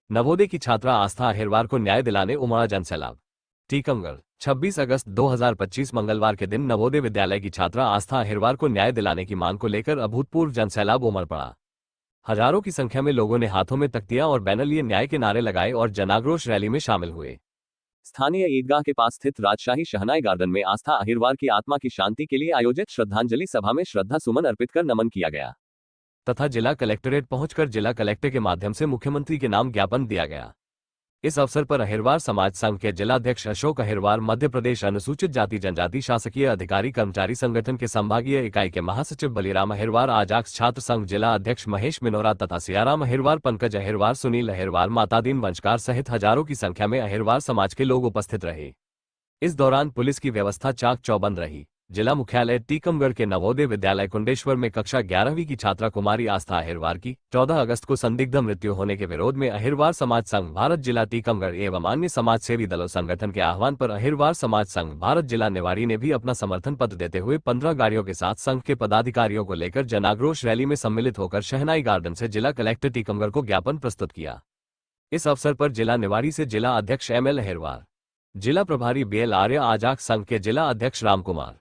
नवोदय की छात्रा आस्था अहिरवार को न्याय दिलाने उमड़ा जनसैलाब। टीकमगढ़ 26 अगस्त 2025 मंगलवार के दिन नवोदय विद्यालय की छात्रा आस्था अहिरवार को न्याय दिलाने की मांग को लेकर अभूतपूर्व जनसैलाब उमड़ पड़ा। हजारों की संख्या में लोगों ने हाथों में तख्तियां और बैनर लिए न्याय के नारे लगाए और जनाक्रोश रैली में शामिल हुए। स्थानीय ईदगाह के पास स्थित राजशाही शहनाई गार्डन में आस्था अहिरवार की आत्मा की शांति के लिए आयोजित श्रद्धांजलि सभा में श्रद्धा सुमन अर्पित कर नमन किया गया तथा जिला कलेक्टरेट पहुंचकर जिला कलेक्टर के माध्यम से मुख्यमंत्री के नाम ज्ञापन दिया गया। इस अवसर पर अहिरवार समाज संघ के जिलाध्यक्ष अशोक अहिरवार, मध्य प्रदेश अनुसूचित जाति जनजाति शासकीय अधिकारी कर्मचारी संगठन के संभागीय इकाई के महासचिव बलिराम अहिरवार, आजाक्स छात्र संघ जिला अध्यक्ष महेश मिनोरा तथा सियाराम अहिरवार, पंकज अहिरवार, सुनील अहिरवार, मातादीन वंशकार सहित हजारों की संख्या में अहिरवार समाज के लोग उपस्थित रहे। इस दौरान पुलिस की व्यवस्था चाक चौबंद रही। जिला मुख्यालय टीकमगढ़ के नवोदय विद्यालय कुंडेश्वर में कक्षा 11वीं की छात्रा कुमारी आस्था अहिरवार की 14 अगस्त को संदिग्ध मृत्यु होने के विरोध में अहिरवार समाज संघ भारत जिला टीकमगढ़ एवं अन्य समाज सेवी दलों संगठन के आह्वान पर अहिरवार समाज संघ भारत जिला निवाड़ी ने भी अपना समर्थन पत्र देते हुए 15 गाड़ियों के साथ संघ के पदाधिकारियों को लेकर जनाक्रोश रैली में सम्मिलित होकर शहनाई गार्डन से जिला कलेक्टर टीकमगढ़ को ज्ञापन प्रस्तुत किया। इस अवसर पर जिला निवाड़ी से जिला अध्यक्ष ML अहिरवार, जिला प्रभारी BL आर्य, आजाक्स संघ के जिला अध्यक्ष रामकुमार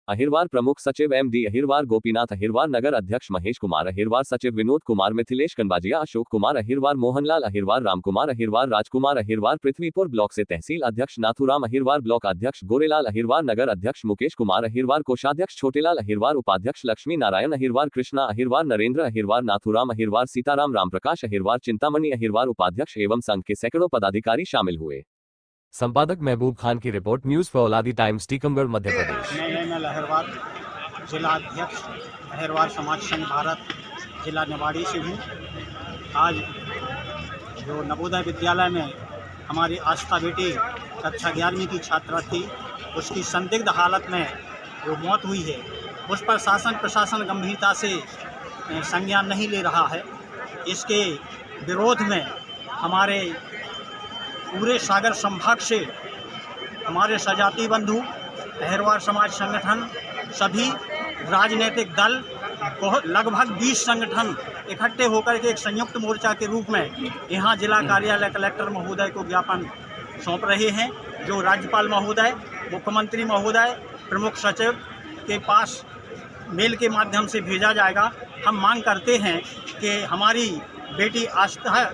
अहिरवार, प्रमुख सचिव MD अहिरवार, गोपीनाथ अहिरवार, नगर अध्यक्ष महेश कुमार अहिरवार, सचिव विनोद कुमार, मिथिलेश कनबाजिया, अशोक कुमार अहिरवार, मोहनलाल अहिरवार, रामकुमार अहिरवार, राजकुमार अहिरवार, पृथ्वीपुर ब्लॉक से तहसील अध्यक्ष नाथुराम अहिरवार, ब्लॉक अध्यक्ष गोरेलाल अहिरवार, नगर अध्यक्ष मुकेश कुमार अहिरवार, कोषाध्यक्ष छोटेलाल अहिरवार, उपाध्यक्ष लक्ष्मी नारायण अहिरवार, कृष्णा अहिरवार, नरेंद्र अहिरवार, नाथुराम अहिरवार, सीताराम, रामप्रकाश अहिरवार, चिंतामणि अहिरवार उपाध्यक्ष एवं संघ के सैकड़ों पदाधिकारी शामिल हुए। संपादक महबूब खान की report, news फौलादी times, Tikamgarh, Madhya Pradesh. मैं अहिरवार, जिला अध्यक्ष अहिरवार समाज संघ भारत जिला निवाड़ी से हूँ। आज जो नवोदय विद्यालय में हमारी आस्था बेटी कक्षा 11वीं की छात्रा थी, उसकी संदिग्ध हालत में जो मौत हुई है, उस पर शासन प्रशासन गंभीरता से संज्ञान नहीं ले रहा है। इसके विरोध में हमारे पूरे सागर संभाग से हमारे सजाती बंधु, अहिरवार समाज संगठन, सभी राजनीतिक दल, लगभग 20 संगठन इकट्ठे होकर के एक संयुक्त मोर्चा के रूप में यहाँ जिला कार्यालय कलेक्टर महोदय को ज्ञापन सौंप रहे हैं, जो राज्यपाल महोदय, मुख्यमंत्री महोदय, प्रमुख सचिव के पास मेल के माध्यम से भेजा जाएगा। हम मांग करते हैं कि हमारी बेटी आस्था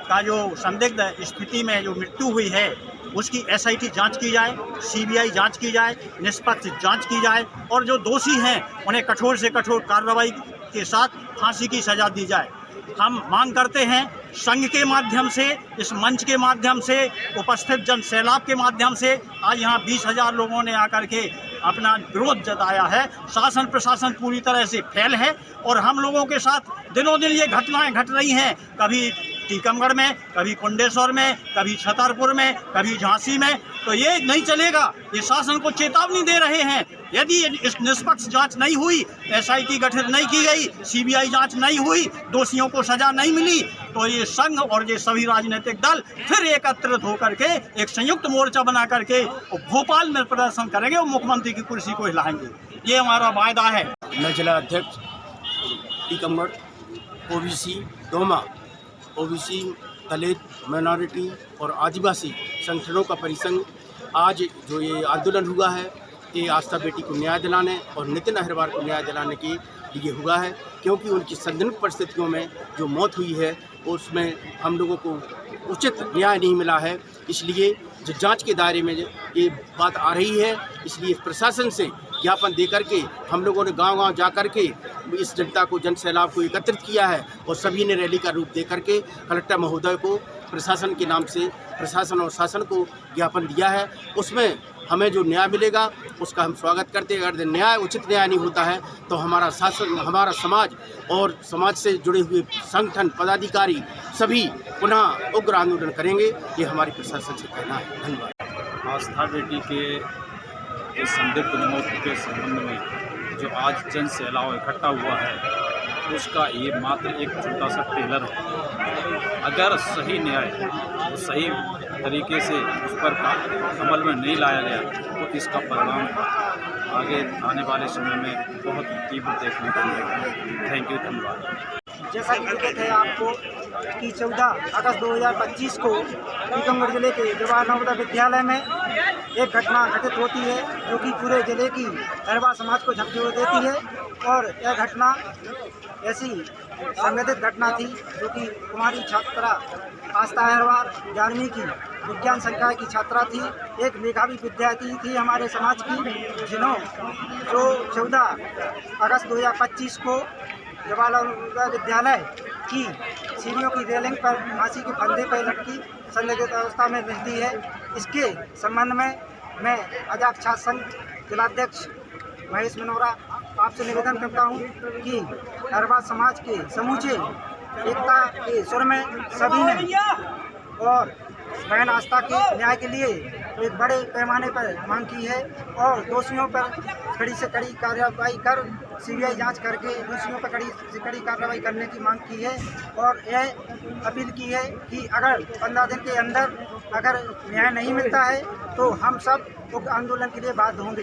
का जो संदिग्ध स्थिति में जो मृत्यु हुई है, उसकी SIT जांच की जाए, CBI जांच की जाए, निष्पक्ष जांच की जाए और जो दोषी हैं उन्हें कठोर से कठोर कार्रवाई के साथ फांसी की सजा दी जाए। हम मांग करते हैं संघ के माध्यम से, इस मंच के माध्यम से, उपस्थित जन सैलाब के माध्यम से, आज यहाँ 20,000 लोगों ने आकर के अपना विरोध जताया है। शासन प्रशासन पूरी तरह से फेल है और हम लोगों के साथ दिनों दिन ये घटनाएं घट रही हैं, कभी टीकमगढ़ में, कभी कुंडेश्वर में, कभी छतरपुर में, कभी झांसी में। तो ये नहीं चलेगा। ये शासन को चेतावनी दे रहे हैं, यदि इस निष्पक्ष जांच नहीं हुई, SIT गठित नहीं की गई, CBI जांच नहीं हुई, दोषियों को सजा नहीं मिली, तो ये संघ और ये सभी राजनीतिक दल फिर एकत्रित होकर के एक संयुक्त मोर्चा बना करके भोपाल में प्रदर्शन करेंगे और मुख्यमंत्री की कुर्सी को हिलाएंगे। ये हमारा वायदा है। मैं जिला अध्यक्ष टीकमगढ़, OBC डोमा, OBC दलित, माइनॉरिटी और आदिवासी संगठनों का परिसंघ आज जो ये आंदोलन हुआ है, ये आस्था बेटी को न्याय दिलाने और नितिन अहिरवार को न्याय दिलाने के लिए हुआ है, क्योंकि उनकी संदिग्ध परिस्थितियों में जो मौत हुई है उसमें हम लोगों को उचित न्याय नहीं मिला है। इसलिए जो जांच के दायरे में ये बात आ रही है, इसलिए प्रशासन से ज्ञापन दे करके हम लोगों ने गांव-गांव जा कर के इस जनता को, जन सैलाब को एकत्रित किया है और सभी ने रैली का रूप दे करके कलेक्टर महोदय को प्रशासन के नाम से, प्रशासन और शासन को ज्ञापन दिया है। उसमें हमें जो न्याय मिलेगा उसका हम स्वागत करते हैं। अगर न्याय, उचित न्याय नहीं होता है तो हमारा शासन, हमारा समाज और समाज से जुड़े हुए संगठन, पदाधिकारी सभी पुनः उग्र आंदोलन करेंगे। ये हमारी प्रशासन से कहना है। धन्यवाद। आस्था बेटी के इस संदिग्ध मौत के संबंध में जो आज जन सैलाब इकट्ठा हुआ है, उसका ये मात्र एक छोटा सा टेलर है। अगर सही न्याय तो सही तरीके से उस पर अमल में नहीं लाया गया तो इसका परिणाम आगे आने वाले समय में बहुत तीव्र देखने को मिलेगा। थैंक यू, धन्यवाद। जैसा कि विदित है आपको कि 14 अगस्त 2025 को टीकमगढ़ जिले के जवाहर नवोदय विद्यालय में एक घटना घटित होती है जो कि पूरे जिले की अहिरवार समाज को झकझोर देती है। और यह घटना ऐसी संगठित घटना थी जो कि कुमारी छात्रा आस्था अहिरवार 11वीं की विज्ञान संकाय की छात्रा थी, एक मेधावी विद्यार्थी थी हमारे समाज की, जो 14 अगस्त 2025 को जवाहरलाल नवोदय विद्यालय की सीढ़ियों की रेलिंग पर फांसी के फंदे पर लटकी संदिग्ध अवस्था में मिलती है। इसके संबंध में मैं आजाद छात्र संघ जिलाध्यक्ष महेश मनोरा आपसे निवेदन करता हूं कि अहिरवार समाज के समूचे एकता के सुर में सभी ने और बहन आस्था के न्याय के लिए एक बड़े पैमाने पर मांग की है और दोषियों पर कड़ी से कड़ी कार्रवाई कर सीबीआई जांच करके दोषियों पर कड़ी से कड़ी कार्रवाई करने की मांग की है। और यह अपील की है कि अगर 15 दिन के अंदर अगर न्याय नहीं मिलता है तो हम सब उग्र आंदोलन के लिए बाध्य होंगे।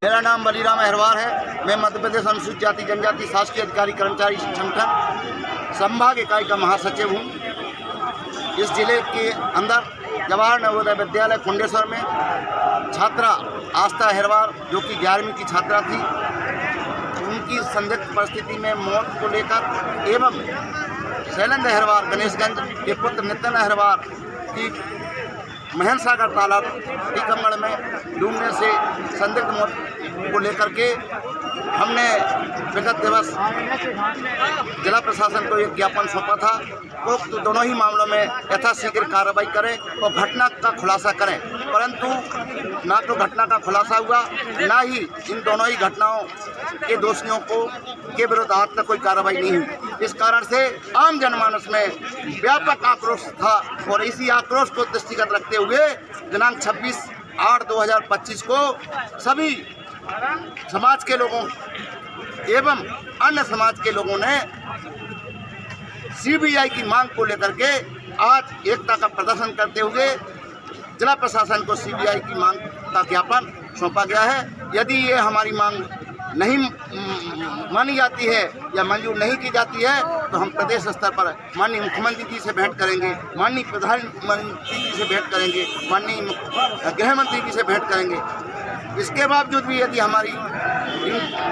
मेरा नाम बलीराम अहिरवार है। मैं मध्य प्रदेश अनुसूचित जाति जनजाति शासकीय अधिकारी कर्मचारी संगठन संभाग इकाई का महासचिव हूँ। इस जिले के अंदर जवाहर नवोदय विद्यालय कुंडेश्वर में छात्रा आस्था अहिरवार जो कि 11वीं की छात्रा थी, उनकी संदिग्ध परिस्थिति में मौत को लेकर एवं शैलेंद्र अहिरवार गणेशगंज के पुत्र नितिन अहिरवार की महन सागर तालाब टीकमगढ़ में डूबने से संदिग्ध मौत को लेकर के हमने विगत दिवस जिला प्रशासन को एक ज्ञापन सौंपा था तो दोनों ही मामलों में यथाशीघ्र कार्रवाई करें और घटना का खुलासा करें, परंतु ना तो घटना का खुलासा हुआ ना ही इन दोनों ही घटनाओं के दोषियों को के विरुद्ध आज तक कोई कार्रवाई नहीं हुई। इस कारण से आम जनमानस में व्यापक आक्रोश था और इसी आक्रोश को दृष्टिगत रखते हुए दिनांक 26/8/2025 को सभी समाज के लोगों एवं अन्य समाज के लोगों ने सीबीआई की मांग को लेकर के आज एकता का प्रदर्शन करते हुए जिला प्रशासन को सीबीआई की मांग का ज्ञापन सौंपा गया है। यदि ये हमारी मांग नहीं मानी जाती है या मंजूर नहीं की जाती है तो हम प्रदेश स्तर पर माननीय मुख्यमंत्री जी से भेंट करेंगे, माननीय प्रधानमंत्री जी से भेंट करेंगे, माननीय गृह मंत्री जी से भेंट करेंगे। इसके बावजूद भी यदि हमारी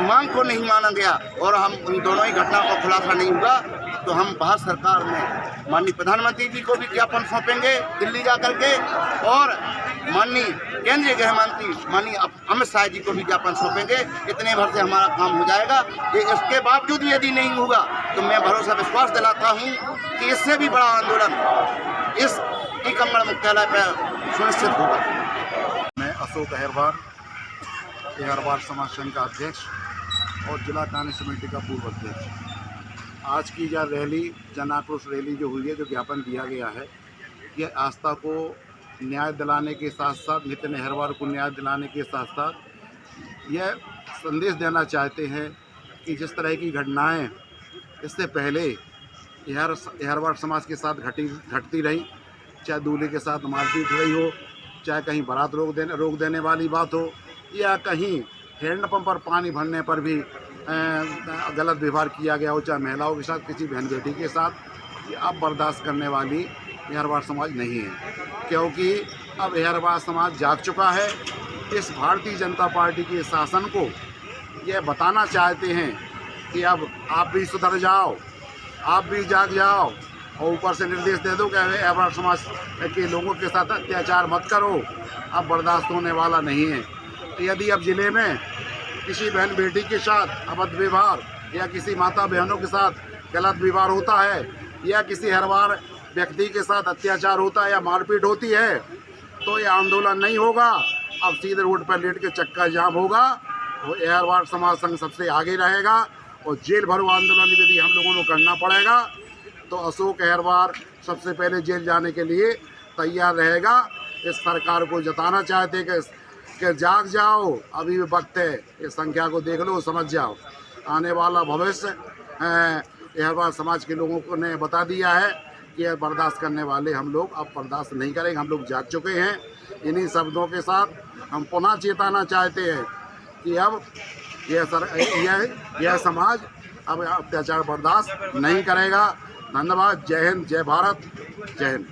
मांग को नहीं माना गया और हम इन दोनों ही घटनाओं का खुलासा नहीं हुआ तो हम भारत सरकार में माननीय प्रधानमंत्री जी को भी ज्ञापन सौंपेंगे दिल्ली जा करके और माननीय केंद्रीय गृह मंत्री माननीय अमित शाह जी को भी ज्ञापन सौंपेंगे। इतने भर से हमारा काम हो जाएगा। ये इसके बावजूद भी यदि नहीं होगा तो मैं भरोसा विश्वास दिलाता हूँ कि इससे भी बड़ा आंदोलन इस टीकमगढ़ मुख्यालय पर सुनिश्चित होगा। मैं अशोक अहिरवार अहिरवार समाज संघ का अध्यक्ष और जिला कानूनी समिति का पूर्व अध्यक्ष। आज की यह रैली जन आक्रोश रैली जो हुई है, जो ज्ञापन दिया गया है, यह आस्था को न्याय दिलाने के साथ साथ नितिन अहिरवार को न्याय दिलाने के साथ साथ यह संदेश देना चाहते हैं कि जिस तरह की घटनाएं इससे पहले अहिरवार समाज के साथ घटती रही, चाहे दूल्हे के साथ मारपीट रही हो, चाहे कहीं बारात रोक देने वाली बात हो या कहीं हैंडपंप पर पानी भरने पर भी गलत व्यवहार किया गया हो, चाहे महिलाओं के साथ किसी बहन बेटी के साथ, ये अब बर्दाश्त करने वाली अहिरवार समाज नहीं है, क्योंकि अब अहिरवार समाज जाग चुका है। इस भारतीय जनता पार्टी के शासन को यह बताना चाहते हैं कि अब आप भी सुधर जाओ, आप भी जाग जाओ और ऊपर से निर्देश दे दो कि अहिरवार समाज के लोगों के साथ अत्याचार मत करो, अब बर्दाश्त होने वाला नहीं है। यदि अब जिले में किसी बहन बेटी के साथ अभद्र व्यवहार या किसी माता बहनों के साथ गलत व्यवहार होता है या किसी अहिरवार व्यक्ति के साथ अत्याचार होता है या मारपीट होती है तो ये आंदोलन नहीं होगा, अब सीधे रोड पर लेट के चक्का जाम होगा। वो अहिरवार समाज संघ सबसे आगे रहेगा और जेल भरो आंदोलन यदि हम लोगों को करना पड़ेगा तो अशोक अहिरवार सबसे पहले जेल जाने के लिए तैयार रहेगा। इस सरकार को जताना चाहते कि जाग जाओ, अभी भी वक्त है, इस संख्या को देख लो, समझ जाओ। आने वाला भविष्य अहिरवार समाज के लोगों को ने बता दिया है कि बर्दाश्त करने वाले हम लोग अब बर्दाश्त नहीं करेंगे, हम लोग जाग चुके हैं। इन्हीं शब्दों के साथ हम पुनः चेताना चाहते हैं कि अब यह समाज अब अत्याचार बर्दाश्त नहीं करेगा। धन्यवाद। जय हिंद, जय भारत, जय हिंद।